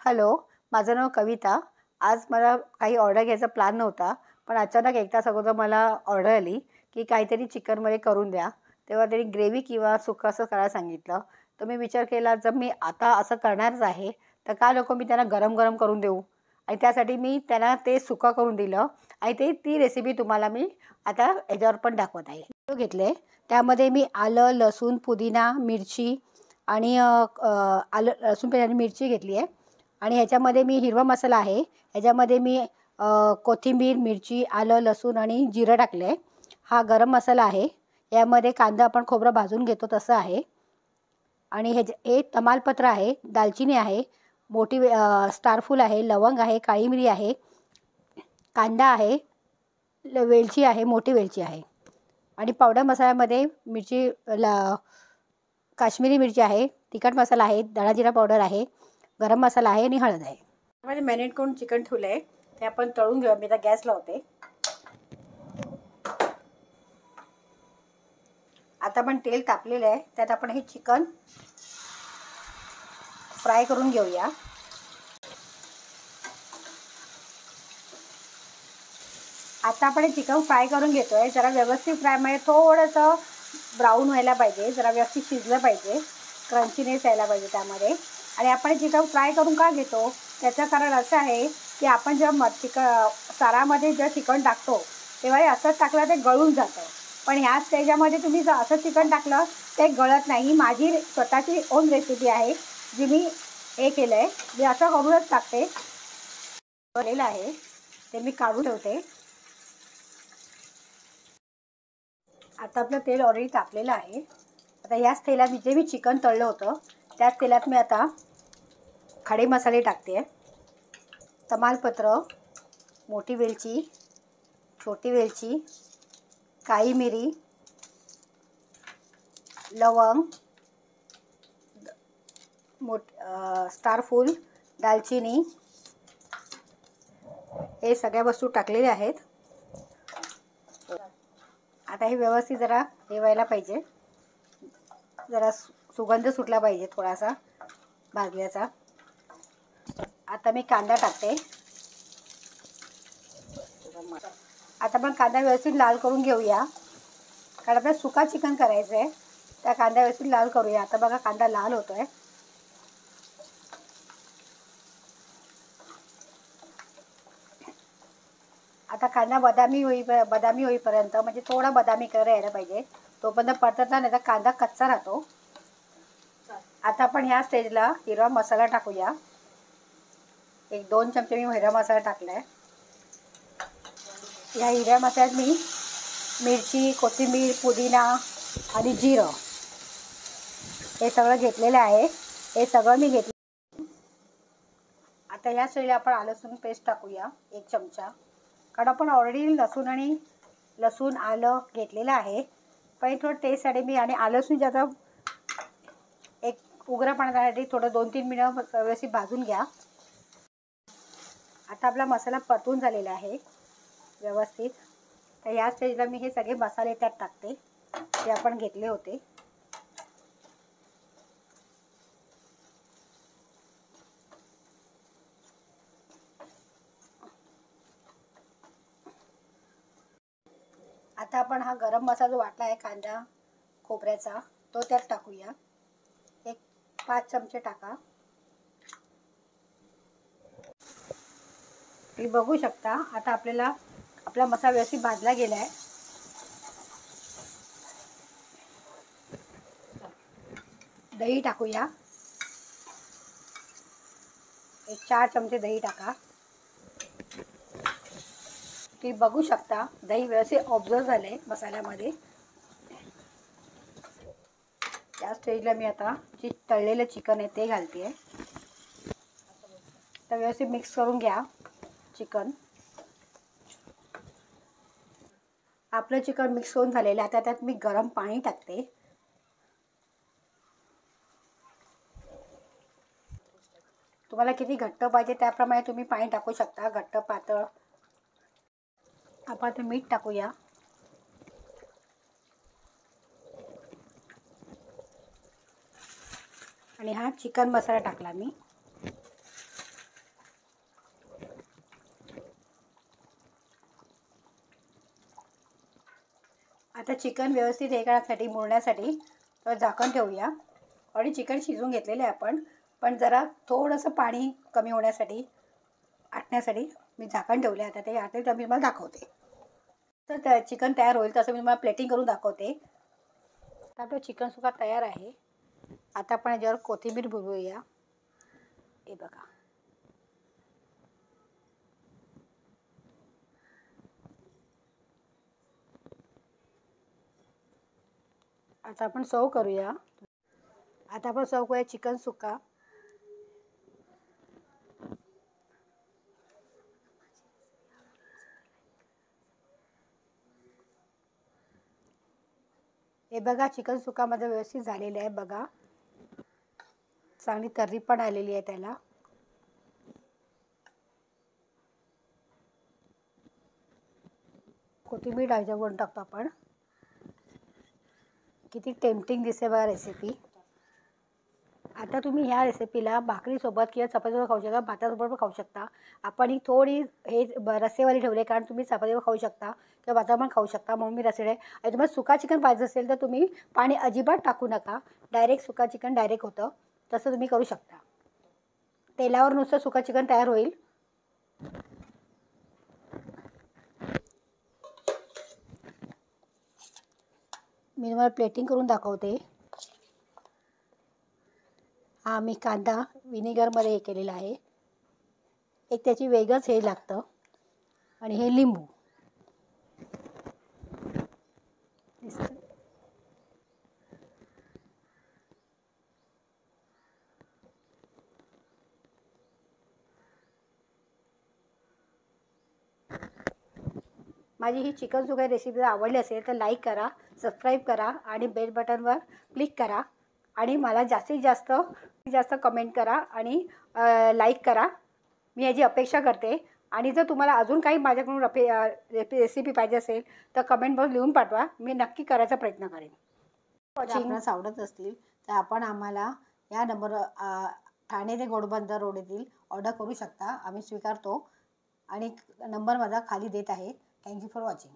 Hello, माझं नाव कविता. आज मला काही ऑर्डर घ्यायचा प्लॅन नव्हता, पण अचानक 1 तास अगोदर मला ऑर्डर आली, की काहीतरी चिकनमध्ये करून द्या. तेव्हा त्यांनी ग्रेव्ही किंवा सुक्कं असं करायला सांगितलं. तर मी विचार केला, जर मी आता असं करणारच आहे, तर का नको मी त्यांना गरम-गरम करून देऊ? आणि त्यासाठी मी त्यांना ते सुक्कं करून दिलं आणि ती रेसिपी तुम्हाला मी आता याच्यावर पण दाखवत आहे. घेतले, त्यामध्ये मी आलं, लसूण, पुदिना, मिरची आणि आलं, लसूण आणि मिरची घेतली आहे. आणि ह्याच्यामध्ये मी हिरवा मसाला आहे. ह्याच्यामध्ये मी कोथिंबीर, मिरची, आलं, लसूण आणि जिरं टाकलं आहे. हा गरम मसाला आहे. यामध्ये कांदा आपण खोबरं भाजून घेतो तसं आहे. आणि हे तमालपत्र आहे, दालचिनी आहे, मोठी स्टारफूल आहे, लवंग आहे, काळी मिरी आहे, कांदा आहे, वेलची आहे, मोठी वेलची आहे. आणि पावडर मसाल्यामध्ये मिरची, काश्मीरी मिरची आहे, तिखट मसाला आहे, धणा जिरा पावडर आहे, गरम मसाला आहे आणि हळद आहे. त्यामध्ये मॅरिनेट करून चिकन ठेवलं आहे, ते आपण तळून घेऊया. मी आता गॅस लावते. आता आपण तेल तापलेलं आहे, त्यात आपण हे चिकन फ्राय करून घेऊया. आता आपण हे चिकन फ्राय करून घेतो आहे. जरा व्यवस्थित फ्राय, म्हणजे थोडंसं ब्राऊन व्हायला पाहिजे, जरा व्यवस्थित शिजलं पाहिजे, क्रंचीनेस यायला पाहिजे त्यामध्ये. आणि आपण चिकन फ्राय करून का घेतो, त्याचं कारण असं आहे की आपण जेव्हा सारामध्ये जेव्हा चिकन टाकतो तेव्हा हे असंच टाकलं ते गळून जातं. पण ह्या स्टेजामध्ये तुम्ही जर असं चिकन टाकलं ते गळत नाही. माझी स्वतःची ओन रेसिपी आहे, जी मी हे केलं आहे. मी असं करूनच टाकते. केलेलं आहे ते मी काढून ठेवते. आता आपलं तेल ऑलरेडी तापलेलं आहे. आता याच तेलात जे मी चिकन तळलं होतं त्याच तेलात मी आता खडे मसाले टाकते. तमालपत्र, मोठी वेलची, छोटी वेलची, काळी मिरी, लवंग, स्टारफूल, दालचिनी, हे सगळ्या वस्तू टाकलेल्या आहेत. आता हे व्यवस्थित जरा हे व्हायला पाहिजे, जरा सुगंध सुटला पाहिजे थोडासा भाजल्याचा. आता मी कांदा टाकते. आता आपण कांदा व्यवस्थित लाल करून घेऊया, कारण आपल्याला सुका चिकन करायचं आहे. त्या कांदा व्यवस्थित लाल करूया. आता बघा कांदा लाल होतोय. आता कांदा बदामी होईपर्यंत, म्हणजे थोडा बदामी कलर यायला पाहिजे, तोपर्यंत परतला, नाही तर कांदा कच्चा राहतो. आता आपण ह्या स्टेजला हिरवा मसाला टाकूया. 1-2 चमचे मी हिरवा मसाला टाकला आहे. या हिरव्या मसाल्यात मी मिरची, कोथिंबीर, पुदिना आणि जिरं हे सगळं घेतलेलं आहे. हे सगळं मी घेतलं. आता या स्टेजला आपण आलं लसूण पेस्ट टाकूया 1 चमचा, कारण आपण ऑलरेडी लसूण आलं घेतलेलं आहे. पण थोडं टेस्टसाठी मी, आणि आलं लसूण ज्याचा एक उग्रपणा जाण्यासाठी थोडं 2-3 मिनिटं व्यवस्थित भाजून घ्या. आता आपला मसाला परतून झालेला आहे व्यवस्थित. तर या स्टेजला मी हे सगळे मसाले त्यात टाकते जे आपण घेतले होते. आता आपण हा गरम मसाला जो वाटला आहे कांदा खोबऱ्याचा, तो त्यात टाकूया. 5 चमचे टाका. तुम्ही बघू शकता आता आपला मसाला व्यवस्थित भाजला गेला आहे. दही टाकूया. 4 चमचे दही टाका. तुम्ही बघू शकता दही व्यवस्थित ऑब्झर्व झाले मसाल्यामध्ये. त्या स्टेजला मी आता जे तळलेलं चिकन आहे ते घालते. तर व्यवस्थित मिक्स करून घ्या चिकन. आपलं चिकन मिक्स होऊन झालेलं आहे. आता त्यात मी गरम पाणी टाकते. तुम्हाला किती घट्ट पाहिजे त्याप्रमाणे तुम्ही पाणी टाकू शकता, घट्ट पातळ. आपण आता मीठ टाकूया. आणि हा चिकन मसाला टाकला मी. आता चिकन व्यवस्थित हे करण्यासाठी मुरण्यासाठी तर झाकण ठेवूया. आणि चिकन शिजवून घेतलेलं आहे आपण, पण जरा थोडंसं पाणी कमी होण्यासाठी आटण्यासाठी मी झाकण ठेवले. आता ते आटेल तर मी तुम्हाला दाखवते. तर चिकन तयार होईल तसं मी तुम्हाला प्लेटिंग करून दाखवते. तर आपलं चिकन सुक्का तयार आहे. आता आपण याच्यावर कोथिंबीर भरवूया. हे बघा, आता आपण सर्व करूया. आता आपण सर्व करूया चिकन सुक्का. हे बघा, चिकन सुक्का माझं व्यवस्थित झालेलं आहे. बघा, चांगली तर्री पण आलेली आहे त्याला. कोथिंबीर डाळीच्यावरून टाकतो आपण. किती टेम्पटिंग दिसते बघा रेसिपी. आता तुम्ही ह्या रेसिपीला भाकरीसोबत किंवा चपातीसोबत खाऊ शकता, भातासोबत पण खाऊ शकता. आपण ही थोडी हे रस्सेवाली ठेवले कारण तुम्ही चपातीवर खाऊ शकता किंवा भातावर पण खाऊ शकता, म्हणून मी रस्से. आणि तुम्हाला सुका चिकन पाहिजे असेल तर तुम्ही पाणी अजिबात टाकू नका, डायरेक्ट सुका चिकन डायरेक्ट होतं, तसं तुम्ही करू शकता. तेलावर नुसतं सुका चिकन तयार होईल. मी तुम्हाला प्लेटिंग करून दाखवते. हा मी कांदा विनेगरमध्ये हे केलेला आहे. एक त्याची वेगळंच हे लागतं. आणि हे लिंबू. माझी ही चिकन सुक्का रेसिपी जर आवडली असेल तर लाईक करा, सबस्क्राईब करा आणि बेल बटनवर क्लिक करा. आणि मला जास्तीत जास्त कमेंट करा आणि लाईक करा. मी याची अपेक्षा करते. आणि जर तुम्हाला अजून काही माझ्याकडून रेसिपी पाहिजे असेल तर कमेंट बॉक्स लिहून पाठवा, मी नक्की करायचा प्रयत्न करेन. आपल्याला आवडत असतील तर आपण आम्हाला या नंबरवर ठाणे ते घोडबंदर रोड येथील ऑर्डर करू शकता. आम्ही स्वीकारतो आणि नंबर माझा खाली देत आहे. Thank you for watching.